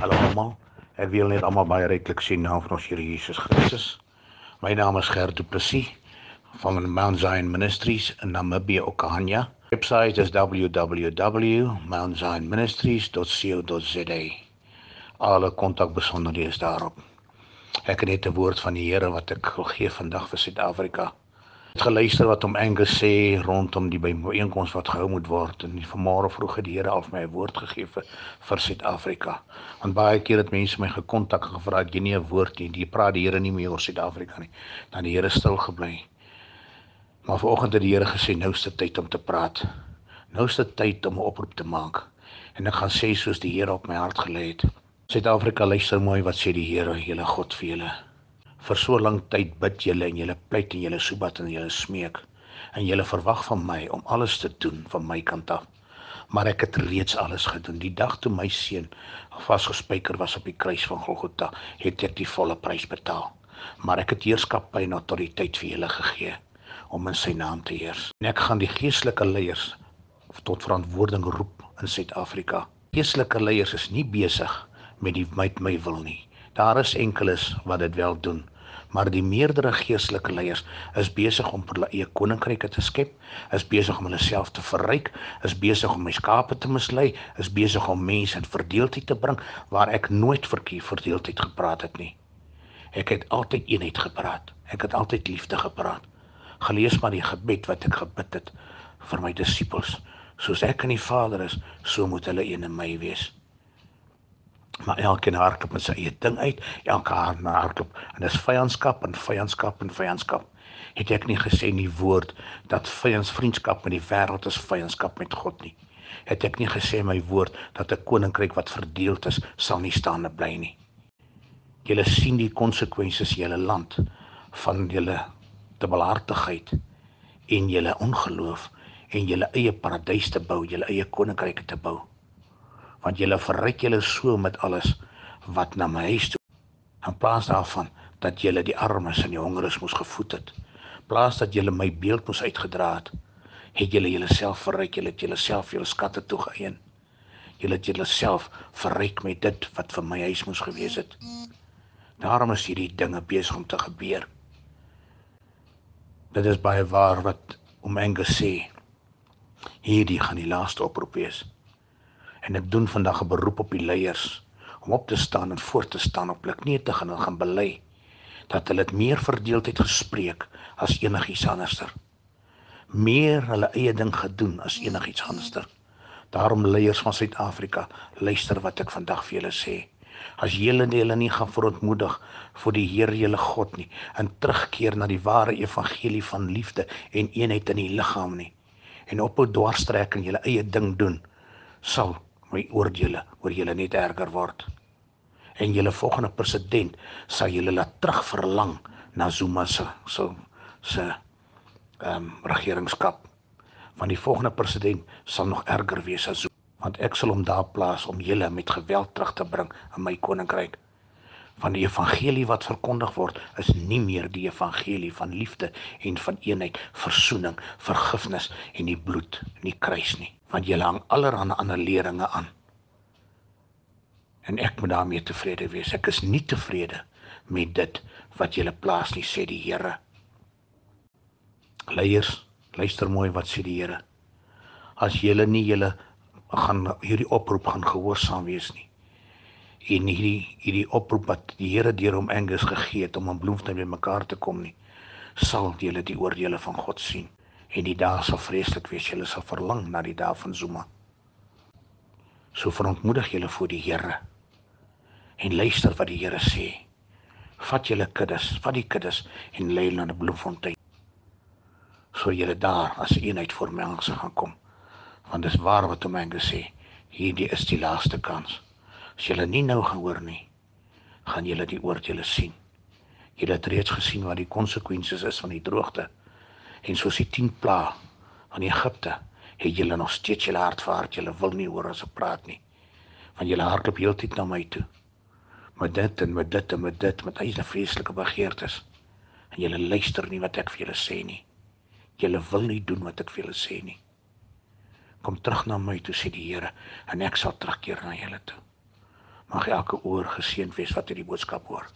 Hallo almal, ek wil net almal baie ryklik sien naam van ons Here Jesus Christus. My naam is Gert Du Plessis van Mount Zion Ministries in Namibië, Okahanya. Website is www.mountzionministries.co.za. Alle kontakbesonderhede is daarop. Ek het net 'n woord van die Here wat ek wil gee vandag vir Suid-Afrika. Ek het geluister wat Angus sê rondom die byeenkoms wat gehou moet word en vanmôre vroeg het die Here al vir my 'n woord gegee vir Suid-Afrika. Want baie keer het mense my gekontak en gevra het jy nie 'n woord nie, die praat die Here nie meer oor Suid-Afrika nie. Dan die Here stil gebly. Maar vanoggend het die Here gesê nou is dit tyd om te praat. Nou is dit tyd om 'n oproep te maak. En ek gaan sê soos die Here op my hart gelê het. Suid-Afrika, luister mooi wat sê die Here, julle God vir julle. Vir so lank tyd bid julle en julle pleit en julle soebat en julle smeek. En julle verwag van my om alles te doen van my kant af. Maar ek het reeds alles gedoen. Die dag toe my seun vasgespijker was op die kruis van Golgotha, het ek die volle prys betaal. Maar ek het heerskappy en autoriteit vir julle gegee om in sy naam te heers. En ek gaan die geestelike leiers tot verantwoording roep in Suid-Afrika. Geestelike leiers is nie besig met my wil nie. Daar is enkeles wat dit wel doen, maar die meerdere geestelike leiers is besig om hulle eie koninkryke te skep, is besig om hulle self te verryk, is besig om my skape te mislei, is besig om mense in verdeeldheid te bring, waar ek nooit verdeeldheid gepraat het nie. Ek het altyd eenheid gepraat, ek het altyd liefde gepraat. Gelees maar die gebed wat ek gebid het vir my disippels, soos ek in die Vader is, so moet hulle een in my wees. Maar elkeen hardloop met sy eie ding uit, elke hardloop, en dis vyandskap en vyandskap en vyandskap. Het ek nie gesê in die woord, dat vriendskap met die wêreld is vyandskap met God nie. Het ek nie gesê in my woord, dat 'n koninkryk wat verdeeld is, sal nie staande bly nie. Julle sien die konsekwensies in julle land, van julle dubbelhartigheid, en julle ongeloof, en julle eie paradys te bou, julle eie koninkryke te bou. Want julle verryk julle so met alles wat na my huis toe. In plaas daarvan dat julle die armes en die hongeres moes gevoed het. In plaas dat julle my beeld moes uitgedra het julle julleself verryk, julle het julleself julle skatte toegeëien. Julle het julleself verryk met dit wat vir my huis moes gewees het. Daarom is hierdie dinge besig om te gebeur. Dit is baie waar wat Angus sê. Hierdie gaan die laaste oproep wees. En ek doen vandag 'n beroep op die leiers, om op te staan en voor te staan op hulle knieë te gaan bely, dat hulle het meer verdeeldheid gespreek as enigiets anderster. Meer hulle eie ding gedoen as enigiets anderster. Daarom leiers van Suid-Afrika, luister wat ek vandag vir julle sê. As julle nie gaan verontmoedig vir die Here julle God nie, en terugkeer na die ware evangelie van liefde en eenheid in die liggaam nie, en ophou dwarstrek en julle eie ding doen, sal my oordeele oor julle net erger word. En julle volgende president sal julle laat terugverlang na Zuma se regeringskap. Want die volgende president sal nog erger wees as Zuma. Want ek sal hom daar plaas om julle met geweld terug te bring in my koninkryk. Want die evangelie wat verkondig word, is nie meer die evangelie van liefde en van eenheid, versoening, vergifnis en die bloed en die kruis nie. Want julle hang allerhande ander leringe aan. En ek moet daarmee tevrede wees. Ek is nie tevrede met dit wat julle plaas nie, sê die Here. Leiers, luister mooi wat sê die Here. As julle nie hierdie oproep gaan gehoorsaam wees nie, en hierdie oproep wat die Here deur Angus gegee het om in Bloemfontein by mekaar te kom nie, sal julle die oordeele van God sien. En die dae sal vreeslik wees, julle sal verlang na die dae van Zuma. So verontmoedig julle voor die Here, en luister wat die Here sê. Vat die kuddes, en lei hulle na Bloemfontein. So julle daar as eenheid voor my aangesig gaan kom. Want dis waar wat Angus sê, hierdie is die laaste kans. As julle nie nou gehoor nie, gaan julle die oordeele sien. Julle het reeds gesien wat die konsekwensies is van die droogte. En soos die 10 plaae van Egipte, het julle nog steeds julle hart verhard, julle wil nie hoor as ek praat nie. Want julle hardloop heeltyd na my toe. Met dit en met dit en met dit, met eie vreeslike begeertes. En julle luister nie wat ek vir julle sê nie. Julle wil nie doen wat ek vir julle sê nie. Kom terug na my toe, sê die Here, en ek sal terugkeer na julle toe. Mag elke oor geseënd wees wat hierdie boodskap hoor.